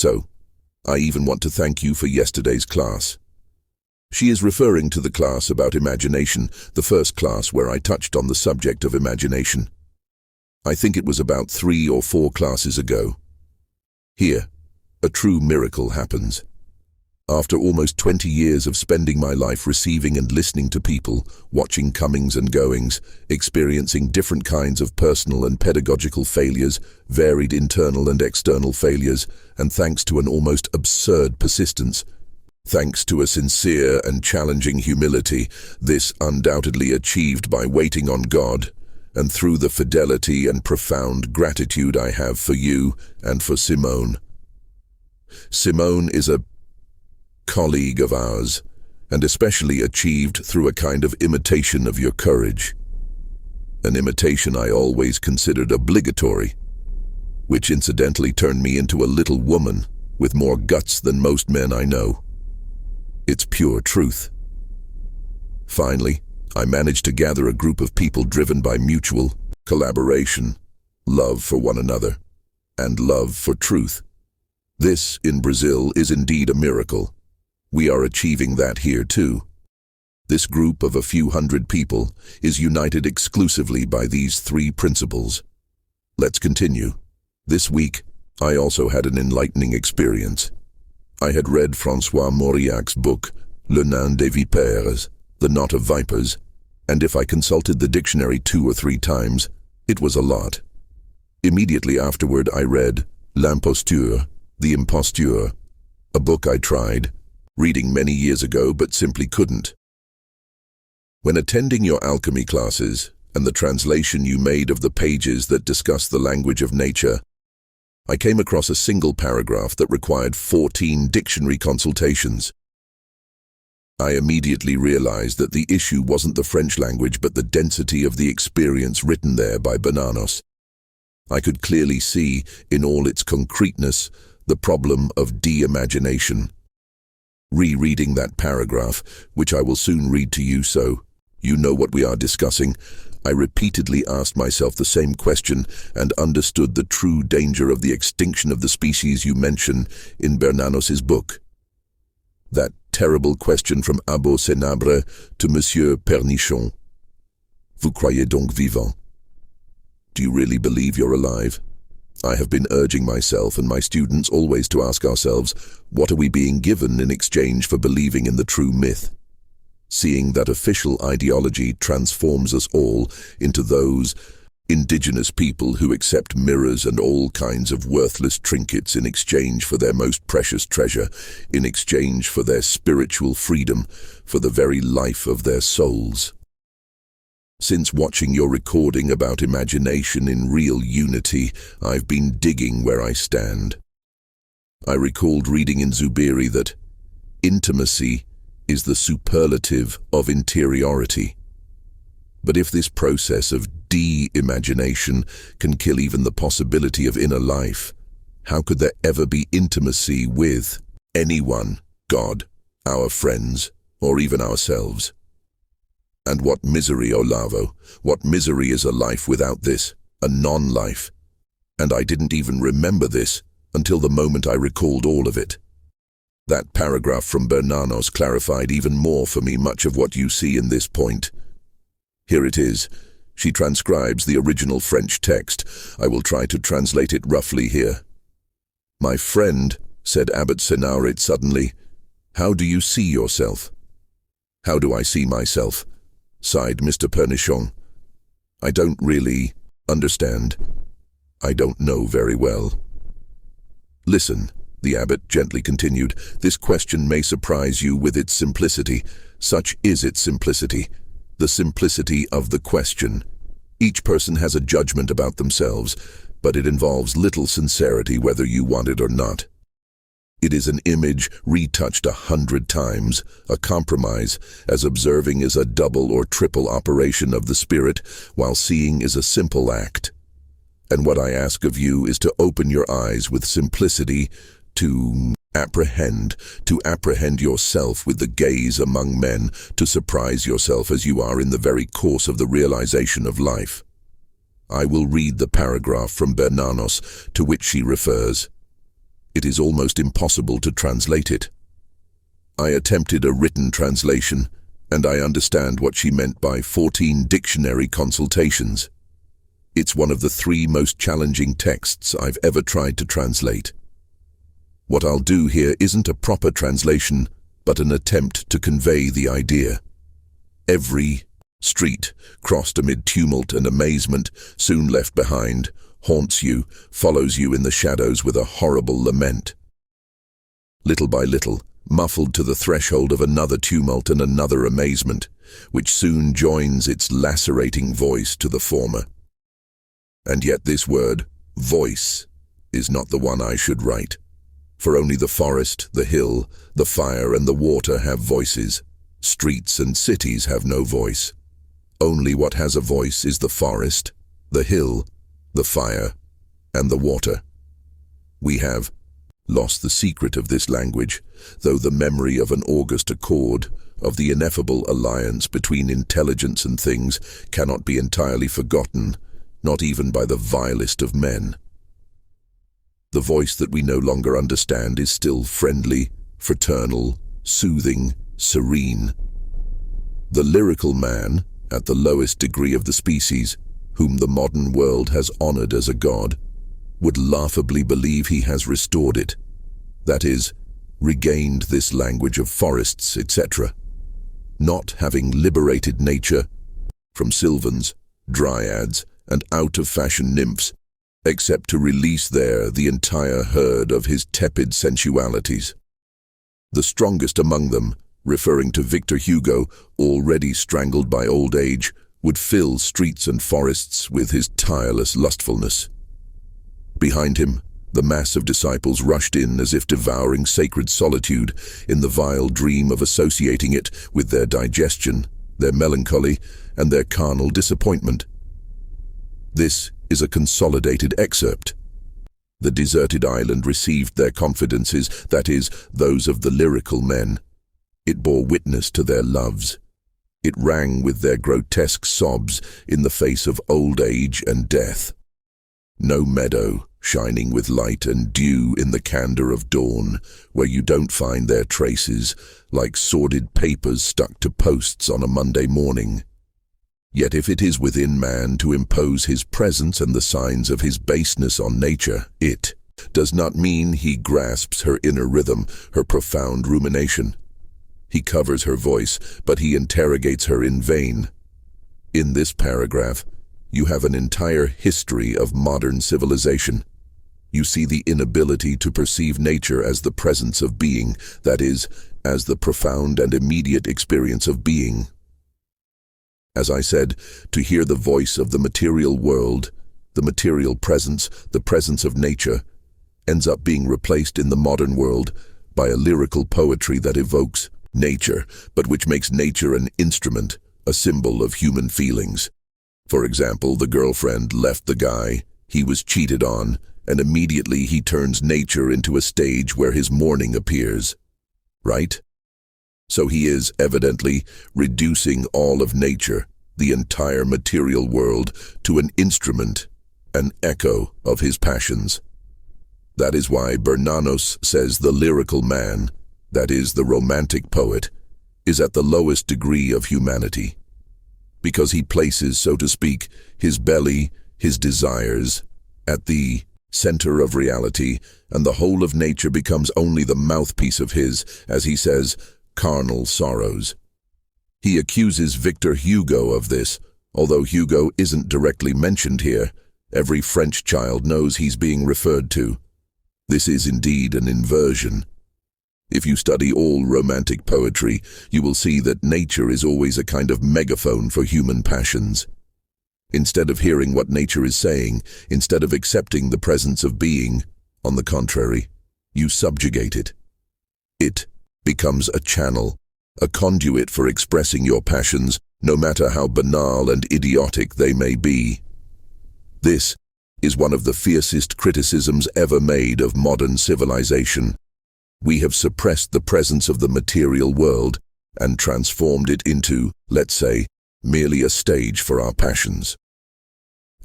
So, I even want to thank you for yesterday's class. She is referring to the class about imagination, the first class where I touched on the subject of imagination. I think it was about 3 or 4 classes ago. Here, a true miracle happens. After almost 20 years of spending my life receiving and listening to people, watching comings and goings, experiencing different kinds of personal and pedagogical failures, varied internal and external failures, and thanks to an almost absurd persistence, thanks to a sincere and challenging humility, this undoubtedly achieved by waiting on God, and through the fidelity and profound gratitude I have for you and for Simone. Simone is a colleague of ours, and especially achieved through a kind of imitation of your courage. An imitation I always considered obligatory, which incidentally turned me into a little woman with more guts than most men I know. It's pure truth. Finally, I managed to gather a group of people driven by mutual collaboration, love for one another, and love for truth. This, in Brazil, is indeed a miracle. We are achieving that here too. This group of a few hundred people is united exclusively by these 3 principles. Let's continue. This week, I also had an enlightening experience. I had read François Mauriac's book, Le Nain des Vipères, The Knot of Vipers, and if I consulted the dictionary 2 or 3 times, it was a lot. Immediately afterward, I read L'Imposture, The Imposture, a book I tried, reading many years ago but simply couldn't. When attending your alchemy classes and the translation you made of the pages that discuss the language of nature, I came across a single paragraph that required 14 dictionary consultations. I immediately realized that the issue wasn't the French language but the density of the experience written there by Bernanos. I could clearly see, in all its concreteness, the problem of de-imagination. Rereading that paragraph, which I will soon read to you so you know what we are discussing, I repeatedly asked myself the same question and understood the true danger of the extinction of the species you mention in Bernanos's book. That terrible question from Abbo Senabre to Monsieur Pernichon. Vous croyez donc vivant? Do you really believe you're alive? I have been urging myself and my students always to ask ourselves, what are we being given in exchange for believing in the true myth? Seeing that official ideology transforms us all into those indigenous people who accept mirrors and all kinds of worthless trinkets in exchange for their most precious treasure, in exchange for their spiritual freedom, for the very life of their souls. Since watching your recording about imagination in real unity, I've been digging where I stand. I recalled reading in Zubiri that intimacy is the superlative of interiority. But if this process of de-imagination can kill even the possibility of inner life, how could there ever be intimacy with anyone, God, our friends, or even ourselves? And what misery, Olavo, what misery is a life without this, a non-life. And I didn't even remember this until the moment I recalled all of it. That paragraph from Bernanos clarified even more for me much of what you see in this point. Here it is. She transcribes the original French text. I will try to translate it roughly here. My friend, said Abbot Senauret suddenly, how do you see yourself? How do I see myself? Sighed Mr. Pernichon. I don't really understand. I don't know very well. Listen, the abbot gently continued, this question may surprise you with its simplicity. Such is its simplicity, the simplicity of the question. Each person has a judgment about themselves, but it involves little sincerity whether you want it or not. It is an image retouched 100 times, a compromise, as observing is a double or triple operation of the spirit, while seeing is a simple act. And what I ask of you is to open your eyes with simplicity, to apprehend yourself with the gaze among men, to surprise yourself as you are in the very course of the realization of life. I will read the paragraph from Bernanos to which she refers. It is almost impossible to translate it. I attempted a written translation, and I understand what she meant by 14 dictionary consultations. It's one of the 3 most challenging texts I've ever tried to translate. What I'll do here isn't a proper translation, but an attempt to convey the idea. Every street, crossed amid tumult and amazement, soon left behind, haunts you, follows you in the shadows with a horrible lament. Little by little, muffled to the threshold of another tumult and another amazement, which soon joins its lacerating voice to the former. And yet this word, voice, is not the one I should write. For only the forest, the hill, the fire and the water have voices. Streets and cities have no voice. Only what has a voice is the forest, the hill, the fire, and the water. We have lost the secret of this language, though the memory of an august accord, of the ineffable alliance between intelligence and things, cannot be entirely forgotten, not even by the vilest of men. The voice that we no longer understand is still friendly, fraternal, soothing, serene. The lyrical man, at the lowest degree of the species, whom the modern world has honored as a god, would laughably believe he has restored it, that is, regained this language of forests, etc., not having liberated nature from sylvans, dryads, and out-of-fashion nymphs, except to release there the entire herd of his tepid sensualities. The strongest among them, referring to Victor Hugo, already strangled by old age, would fill streets and forests with his tireless lustfulness. Behind him, the mass of disciples rushed in as if devouring sacred solitude in the vile dream of associating it with their digestion, their melancholy, and their carnal disappointment. This is a consolidated excerpt. The deserted island received their confidences, that is, those of the lyrical men. It bore witness to their loves. It rang with their grotesque sobs in the face of old age and death. No meadow, shining with light and dew in the candor of dawn, where you don't find their traces, like sordid papers stuck to posts on a Monday morning. Yet if it is within man to impose his presence and the signs of his baseness on nature, it does not mean he grasps her inner rhythm, her profound rumination. He covers her voice, but he interrogates her in vain. In this paragraph, you have an entire history of modern civilization. You see the inability to perceive nature as the presence of being, that is, as the profound and immediate experience of being. As I said, to hear the voice of the material world, the material presence, the presence of nature, ends up being replaced in the modern world by a lyrical poetry that evokes nature, but which makes nature an instrument, a symbol of human feelings. For example, the girlfriend left the guy, he was cheated on, and immediately he turns nature into a stage where his mourning appears. Right? So he is, evidently, reducing all of nature, the entire material world, to an instrument, an echo of his passions. That is why Bernanos says the lyrical man, that is, the romantic poet, is at the lowest degree of humanity, because he places, so to speak, his belly, his desires, at the center of reality, and the whole of nature becomes only the mouthpiece of his, as he says, carnal sorrows. He accuses Victor Hugo of this, although Hugo isn't directly mentioned here. Every French child knows he's being referred to. This is indeed an inversion. If you study all romantic poetry, you will see that nature is always a kind of megaphone for human passions. Instead of hearing what nature is saying, instead of accepting the presence of being, on the contrary, you subjugate it. It becomes a channel, a conduit for expressing your passions, no matter how banal and idiotic they may be. This is one of the fiercest criticisms ever made of modern civilization. We have suppressed the presence of the material world and transformed it into, let's say, merely a stage for our passions.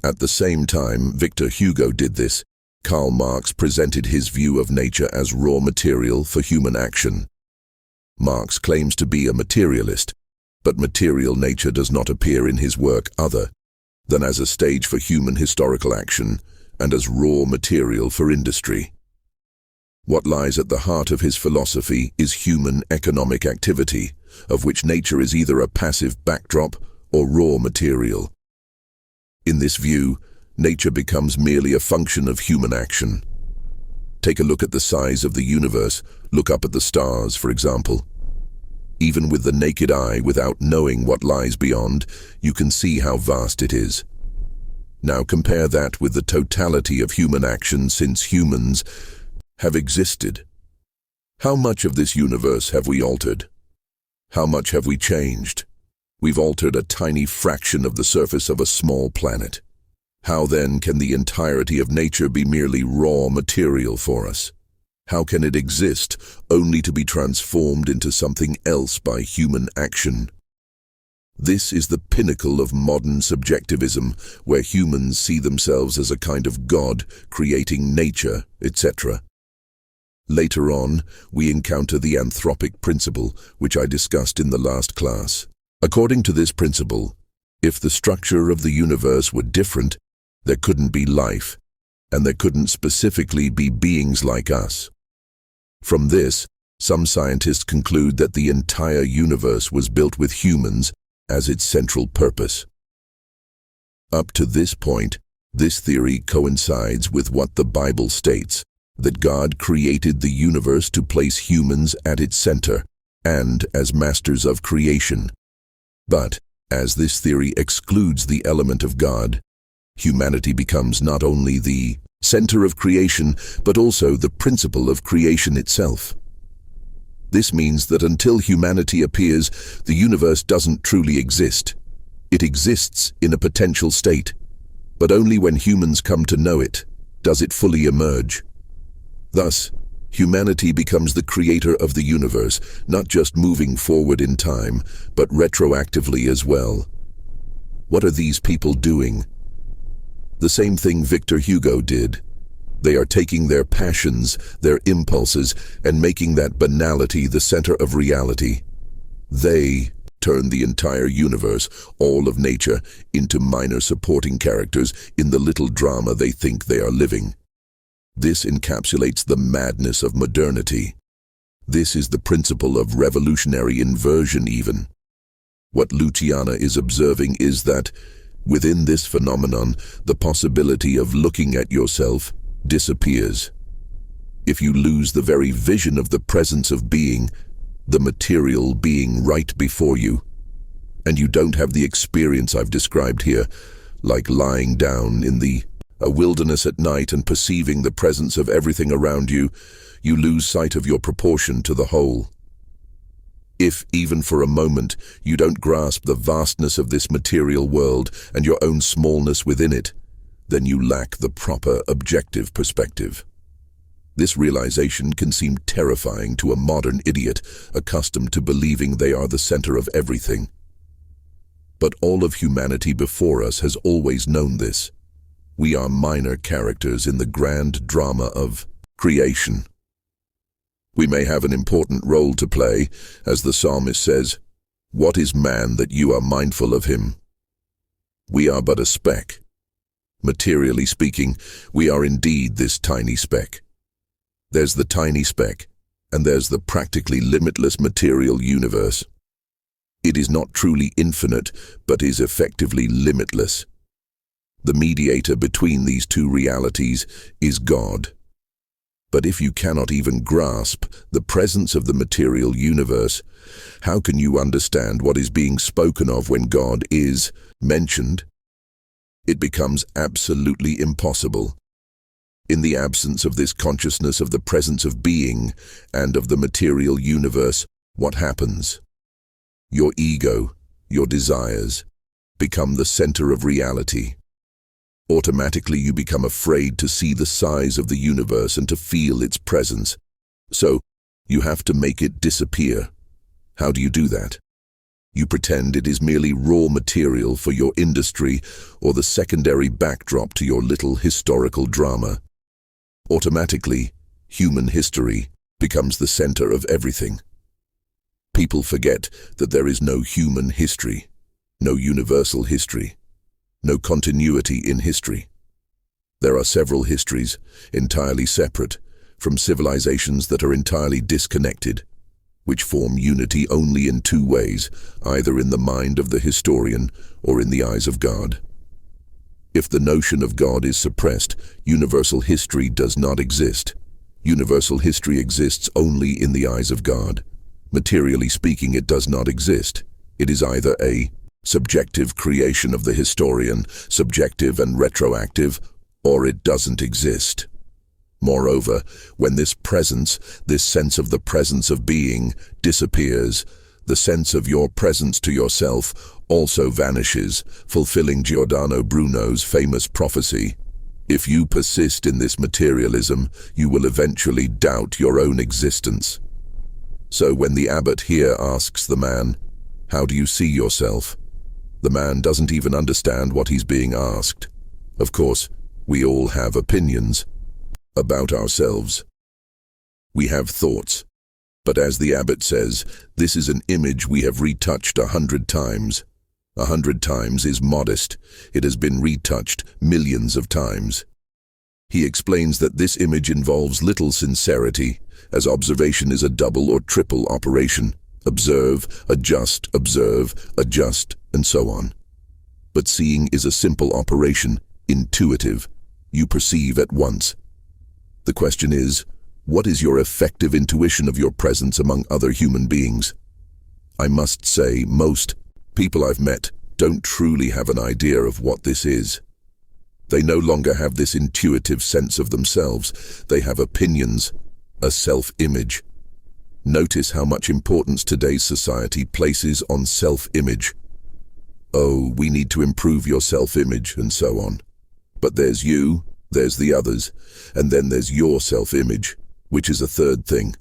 At the same time, Victor Hugo did this, Karl Marx presented his view of nature as raw material for human action. Marx claims to be a materialist, but material nature does not appear in his work other than as a stage for human historical action and as raw material for industry. What lies at the heart of his philosophy is human economic activity, of which nature is either a passive backdrop or raw material. In this view, nature becomes merely a function of human action. Take a look at the size of the universe. Look up at the stars, for example. Even with the naked eye, without knowing what lies beyond, you can see how vast it is. Now compare that with the totality of human action since humans have existed. How much of this universe have we altered? How much have we changed? We've altered a tiny fraction of the surface of a small planet. How then can the entirety of nature be merely raw material for us? How can it exist only to be transformed into something else by human action? This is the pinnacle of modern subjectivism, where humans see themselves as a kind of god, creating nature, etc. Later on, we encounter the anthropic principle, which I discussed in the last class. According to this principle, if the structure of the universe were different, there couldn't be life, and there couldn't specifically be beings like us. From this, some scientists conclude that the entire universe was built with humans as its central purpose. Up to this point, this theory coincides with what the Bible states, that God created the universe to place humans at its center and as masters of creation. But, as this theory excludes the element of God, humanity becomes not only the center of creation, but also the principle of creation itself. This means that until humanity appears, the universe doesn't truly exist. It exists in a potential state, but only when humans come to know it does it fully emerge. Thus, humanity becomes the creator of the universe, not just moving forward in time, but retroactively as well. What are these people doing? The same thing Victor Hugo did. They are taking their passions, their impulses, and making that banality the center of reality. They turn the entire universe, all of nature, into minor supporting characters in the little drama they think they are living. This encapsulates the madness of modernity. This is the principle of revolutionary inversion even. What Luciana is observing is that, within this phenomenon, the possibility of looking at yourself disappears. If you lose the very vision of the presence of being, the material being right before you, and you don't have the experience I've described here, like lying down in a wilderness at night and perceiving the presence of everything around you, you lose sight of your proportion to the whole. If, even for a moment, you don't grasp the vastness of this material world and your own smallness within it, then you lack the proper objective perspective. This realization can seem terrifying to a modern idiot accustomed to believing they are the center of everything. But all of humanity before us has always known this. We are minor characters in the grand drama of creation. We may have an important role to play, as the psalmist says, "What is man that you are mindful of him?" We are but a speck. Materially speaking, we are indeed this tiny speck. There's the tiny speck, and there's the practically limitless material universe. It is not truly infinite, but is effectively limitless. The mediator between these two realities is God. But if you cannot even grasp the presence of the material universe, how can you understand what is being spoken of when God is mentioned? It becomes absolutely impossible. In the absence of this consciousness of the presence of being and of the material universe, what happens? Your ego, your desires, become the center of reality. Automatically you become afraid to see the size of the universe and to feel its presence. So, you have to make it disappear. How do you do that? You pretend it is merely raw material for your industry or the secondary backdrop to your little historical drama. automatically, human history becomes the center of everything. People forget that there is no human history, no universal history, no continuity in history. There are several histories, entirely separate, from civilizations that are entirely disconnected, which form unity only in two ways, either in the mind of the historian or in the eyes of God. If the notion of God is suppressed, universal history does not exist. Universal history exists only in the eyes of God. Materially speaking, it does not exist. It is either a subjective creation of the historian, subjective and retroactive, or it doesn't exist. Moreover, when this presence, this sense of the presence of being, disappears, the sense of your presence to yourself also vanishes, fulfilling Giordano Bruno's famous prophecy. If you persist in this materialism, you will eventually doubt your own existence. So when the abbot here asks the man, "How do you see yourself?" the man doesn't even understand what he's being asked. Of course, we all have opinions about ourselves. We have thoughts. But as the abbot says, this is an image we have retouched 100 times. 100 times is modest. It has been retouched millions of times. He explains that this image involves little sincerity, as observation is a double or triple operation. Observe, adjust, and so on. But seeing is a simple operation, intuitive. You perceive at once. The question is, what is your effective intuition of your presence among other human beings? I must say, most people I've met don't truly have an idea of what this is. They no longer have this intuitive sense of themselves. They have opinions, a self-image. Notice how much importance today's society places on self-image. Oh, we need to improve your self-image, and so on. But there's you, there's the others, and then there's your self-image, which is a third thing.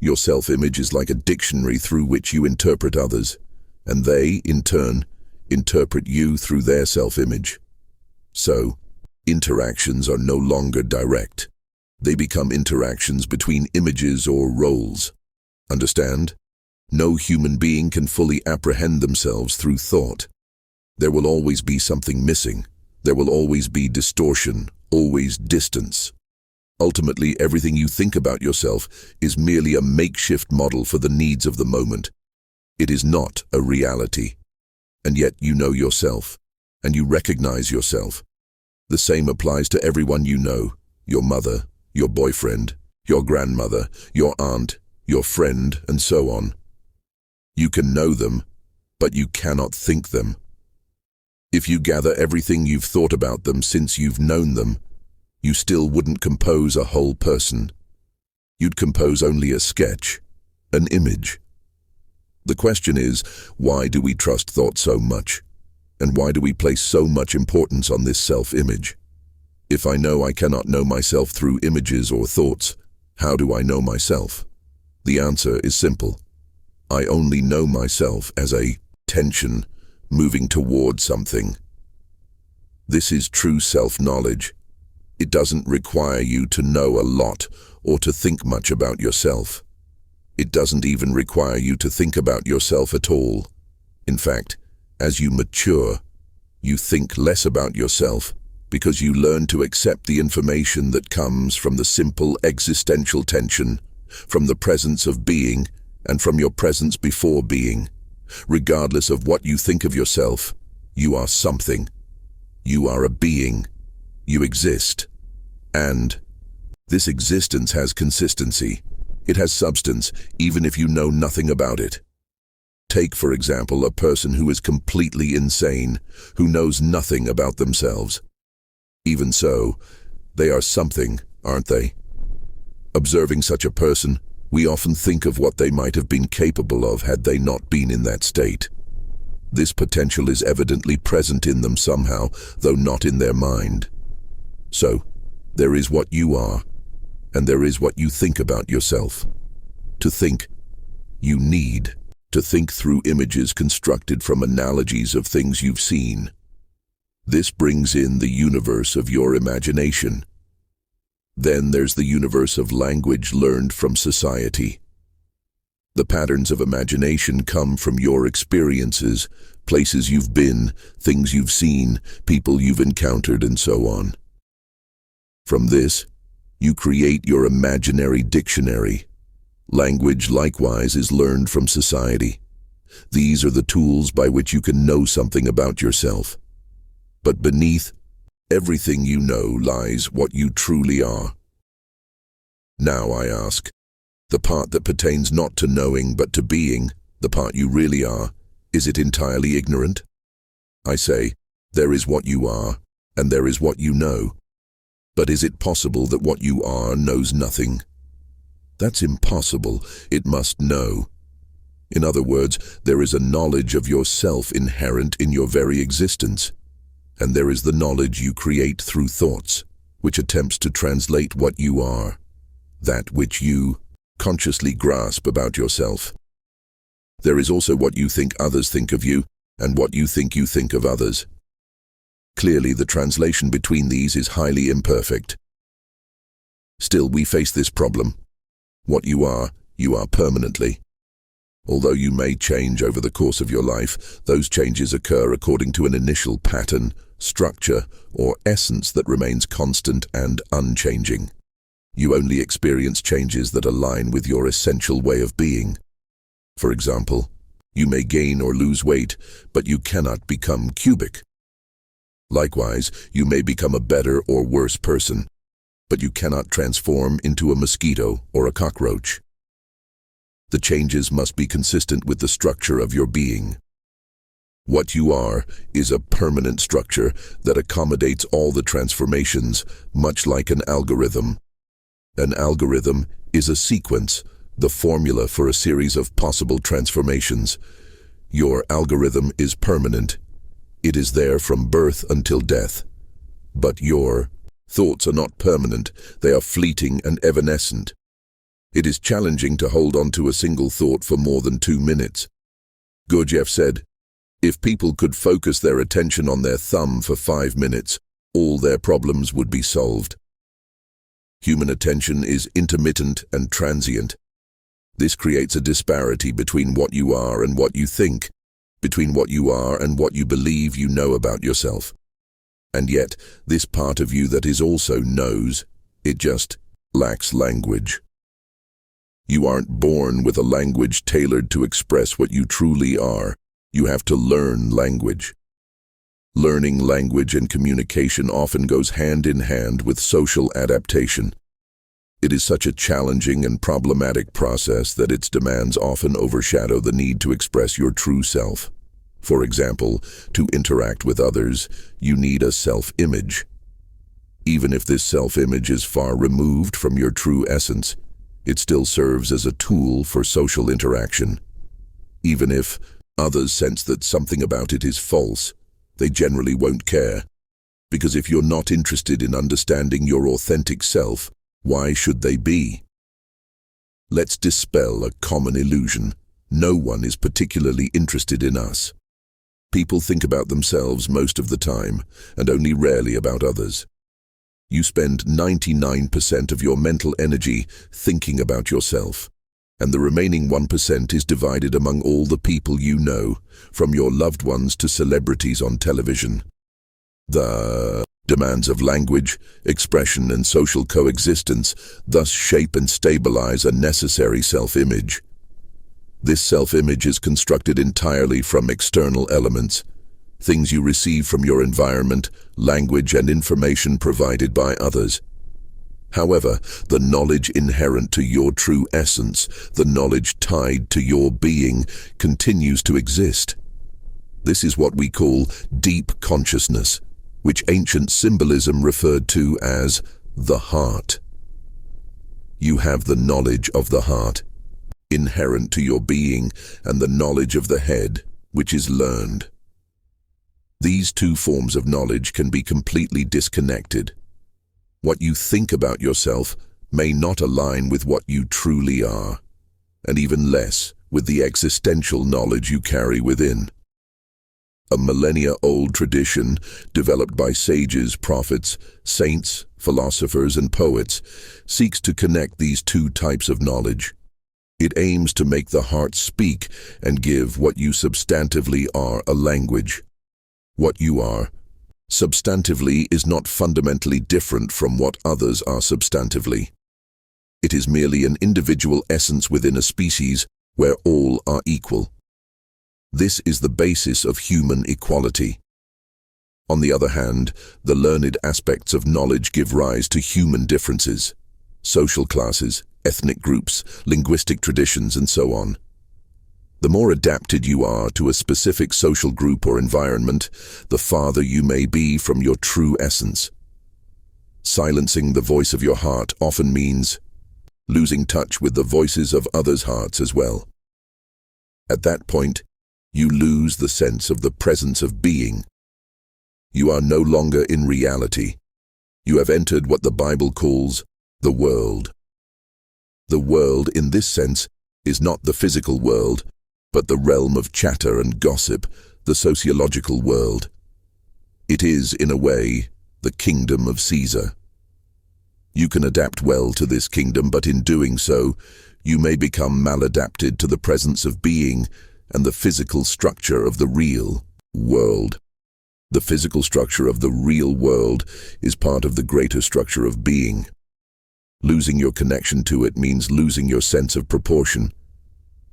Your self-image is like a dictionary through which you interpret others, and they, in turn, interpret you through their self-image. So, interactions are no longer direct. They become interactions between images or roles. Understand? No human being can fully apprehend themselves through thought. There will always be something missing. There will always be distortion, always distance. Ultimately, everything you think about yourself is merely a makeshift model for the needs of the moment. It is not a reality. And yet you know yourself, and you recognize yourself. The same applies to everyone you know, your mother, your boyfriend, your grandmother, your aunt, your friend, and so on. You can know them, but you cannot think them. If you gather everything you've thought about them since you've known them, you still wouldn't compose a whole person. You'd compose only a sketch, an image. The question is, why do we trust thought so much? And why do we place so much importance on this self-image? If I know I cannot know myself through images or thoughts, how do I know myself? The answer is simple. I only know myself as a tension moving toward something. This is true self-knowledge. It doesn't require you to know a lot or to think much about yourself. It doesn't even require you to think about yourself at all. In fact, as you mature, you think less about yourself because you learn to accept the information that comes from the simple existential tension, from the presence of being, and from your presence before being. Regardless of what you think of yourself, you are something. You are a being. You exist. And this existence has consistency. It has substance, even if you know nothing about it. Take, for example, a person who is completely insane, who knows nothing about themselves. Even so, they are something, aren't they? Observing such a person, we often think of what they might have been capable of had they not been in that state. This potential is evidently present in them somehow, though not in their mind. So, there is what you are, and there is what you think about yourself. To think, you need to think through images constructed from analogies of things you've seen. This brings in the universe of your imagination. Then there's the universe of language learned from society. The patterns of imagination come from your experiences, places you've been, things you've seen, people you've encountered, and so on. From this, you create your imaginary dictionary. Language, likewise, is learned from society. These are the tools by which you can know something about yourself. But beneath everything you know lies what you truly are. Now I ask, the part that pertains not to knowing but to being, the part you really are, is it entirely ignorant? I say, there is what you are, and there is what you know. But is it possible that what you are knows nothing? That's impossible. It must know. In other words, there is a knowledge of yourself inherent in your very existence. And there is the knowledge you create through thoughts, which attempts to translate what you are, that which you consciously grasp about yourself. There is also what you think others think of you, and what you think of others. Clearly, the translation between these is highly imperfect. Still, we face this problem. What you are permanently. Although you may change over the course of your life, those changes occur according to an initial pattern, structure, or essence that remains constant and unchanging. You only experience changes that align with your essential way of being. For example, you may gain or lose weight, but you cannot become cubic. Likewise, you may become a better or worse person, but you cannot transform into a mosquito or a cockroach. The changes must be consistent with the structure of your being. What you are is a permanent structure that accommodates all the transformations, much like an algorithm. An algorithm is a sequence, the formula for a series of possible transformations. Your algorithm is permanent. It is there from birth until death. But your thoughts are not permanent. They are fleeting and evanescent. It is challenging to hold on to a single thought for more than 2 minutes. Gurdjieff said, if people could focus their attention on their thumb for 5 minutes, all their problems would be solved. Human attention is intermittent and transient. This creates a disparity between what you are and what you think, between what you are and what you believe you know about yourself. And yet, this part of you that is also knows, it just lacks language. You aren't born with a language tailored to express what you truly are. You have to learn language. Learning language and communication often goes hand in hand with social adaptation. It is such a challenging and problematic process that its demands often overshadow the need to express your true self. For example, to interact with others, you need a self-image. Even if this self-image is far removed from your true essence, it still serves as a tool for social interaction. Even if others sense that something about it is false, they generally won't care. Because if you're not interested in understanding your authentic self, why should they be? Let's dispel a common illusion. No one is particularly interested in us. People think about themselves most of the time, and only rarely about others. You spend 99% of your mental energy thinking about yourself, and the remaining 1% is divided among all the people you know, from your loved ones to celebrities on television. The demands of language, expression, and social coexistence thus shape and stabilize a necessary self-image. This self-image is constructed entirely from external elements, things you receive from your environment, language, and information provided by others. However, the knowledge inherent to your true essence, the knowledge tied to your being, continues to exist. This is what we call deep consciousness, which ancient symbolism referred to as the heart. You have the knowledge of the heart, inherent to your being, and the knowledge of the head, which is learned. These two forms of knowledge can be completely disconnected. What you think about yourself may not align with what you truly are, and even less with the existential knowledge you carry within. a millennia-old tradition developed by sages, prophets, saints, philosophers, and poets, seeks to connect these two types of knowledge. It aims to make the heart speak and give what you substantively are a language. What you are substantively is not fundamentally different from what others are substantively. It is merely an individual essence within a species where all are equal. This is the basis of human equality. On the other hand, the learned aspects of knowledge give rise to human differences, social classes, ethnic groups, linguistic traditions, and so on. The more adapted you are to a specific social group or environment, the farther you may be from your true essence. Silencing the voice of your heart often means losing touch with the voices of others' hearts as well. At that point, you lose the sense of the presence of being. You are no longer in reality. You have entered what the Bible calls the world. The world, in this sense, is not the physical world, but the realm of chatter and gossip, the sociological world. It is, in a way, the kingdom of Caesar. You can adapt well to this kingdom, but in doing so, you may become maladapted to the presence of being and the physical structure of the real world. The physical structure of the real world is part of the greater structure of being. Losing your connection to it means losing your sense of proportion.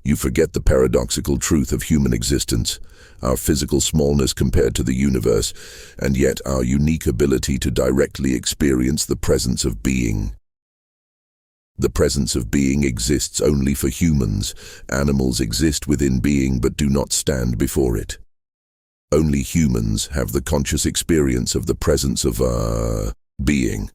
You forget the paradoxical truth of human existence, our physical smallness compared to the universe, and yet our unique ability to directly experience the presence of being. The presence of being exists only for humans. Animals exist within being but do not stand before it. Only humans have the conscious experience of the presence of being.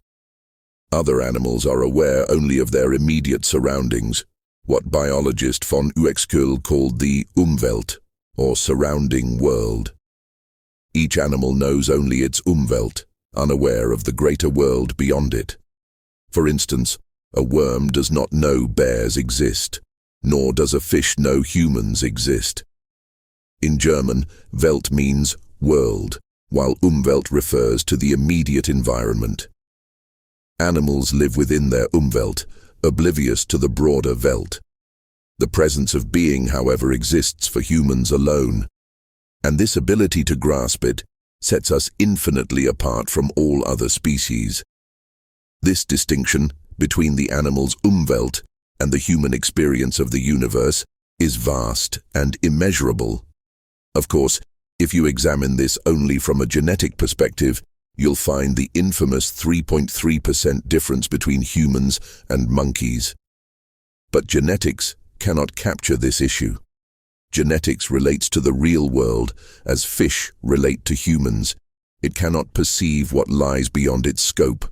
Other animals are aware only of their immediate surroundings, what biologist von Uexküll called the Umwelt, or surrounding world. Each animal knows only its Umwelt, unaware of the greater world beyond it. For instance, a worm does not know bears exist, nor does a fish know humans exist. In German, Welt means world, while Umwelt refers to the immediate environment. Animals live within their Umwelt, oblivious to the broader Welt. The presence of being, however, exists for humans alone, and this ability to grasp it sets us infinitely apart from all other species. This distinction between the animal's Umwelt and the human experience of the universe is vast and immeasurable. Of course, if you examine this only from a genetic perspective, you'll find the infamous 3.3% difference between humans and monkeys. But genetics cannot capture this issue. Genetics relates to the real world as fish relate to humans. It cannot perceive what lies beyond its scope.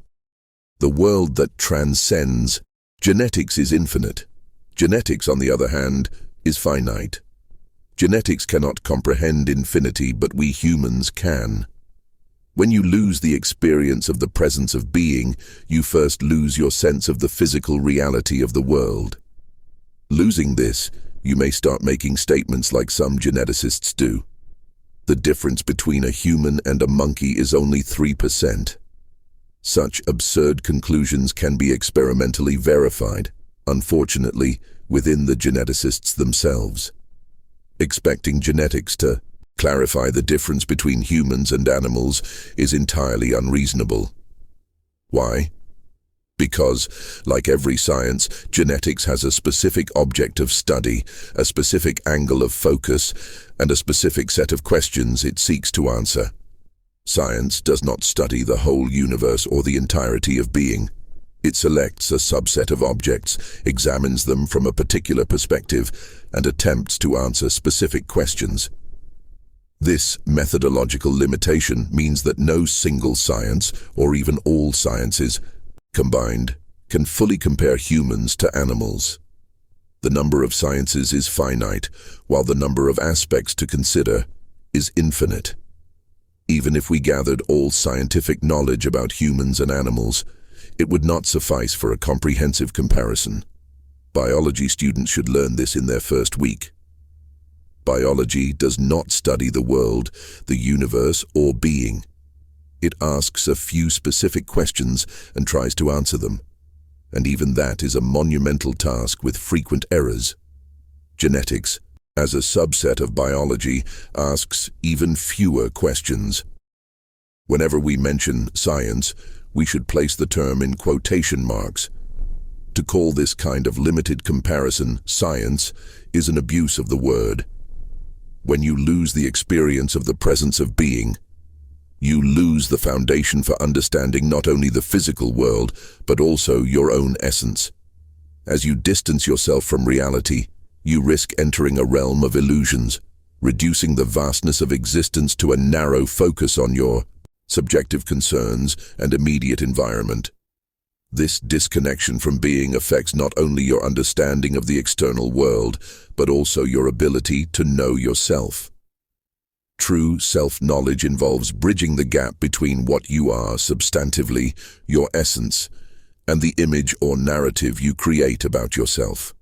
The world that transcends genetics is infinite. Genetics, on the other hand, is finite. Genetics cannot comprehend infinity, but we humans can. When you lose the experience of the presence of being, you first lose your sense of the physical reality of the world. Losing this, you may start making statements like some geneticists do. The difference between a human and a monkey is only 3%. Such absurd conclusions can be experimentally verified, unfortunately, within the geneticists themselves. Expecting genetics to clarify the difference between humans and animals is entirely unreasonable. Why? Because, like every science, genetics has a specific object of study, a specific angle of focus, and a specific set of questions it seeks to answer. Science does not study the whole universe or the entirety of being. It selects a subset of objects, examines them from a particular perspective, and attempts to answer specific questions. This methodological limitation means that no single science, or even all sciences, combined, can fully compare humans to animals. The number of sciences is finite, while the number of aspects to consider is infinite. Even if we gathered all scientific knowledge about humans and animals, it would not suffice for a comprehensive comparison. Biology students should learn this in their first week. Biology does not study the world, the universe, or being. It asks a few specific questions and tries to answer them. And even that is a monumental task with frequent errors. Genetics, as a subset of biology, asks even fewer questions. Whenever we mention science, we should place the term in quotation marks. To call this kind of limited comparison science is an abuse of the word. When you lose the experience of the presence of being, you lose the foundation for understanding not only the physical world, but also your own essence. As you distance yourself from reality, you risk entering a realm of illusions, reducing the vastness of existence to a narrow focus on your subjective concerns and immediate environment. This disconnection from being affects not only your understanding of the external world, but also your ability to know yourself. True self-knowledge involves bridging the gap between what you are substantively, your essence, and the image or narrative you create about yourself.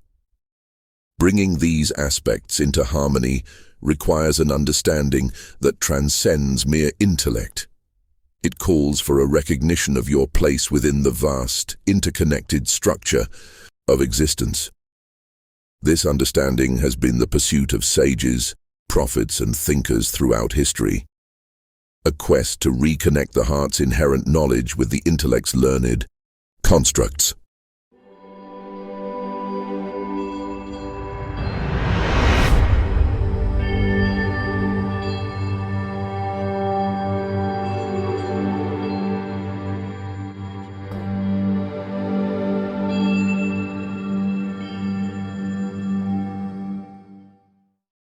Bringing these aspects into harmony requires an understanding that transcends mere intellect. It calls for a recognition of your place within the vast, interconnected structure of existence. This understanding has been the pursuit of sages, prophets, and thinkers throughout history. A quest to reconnect the heart's inherent knowledge with the intellect's learned constructs.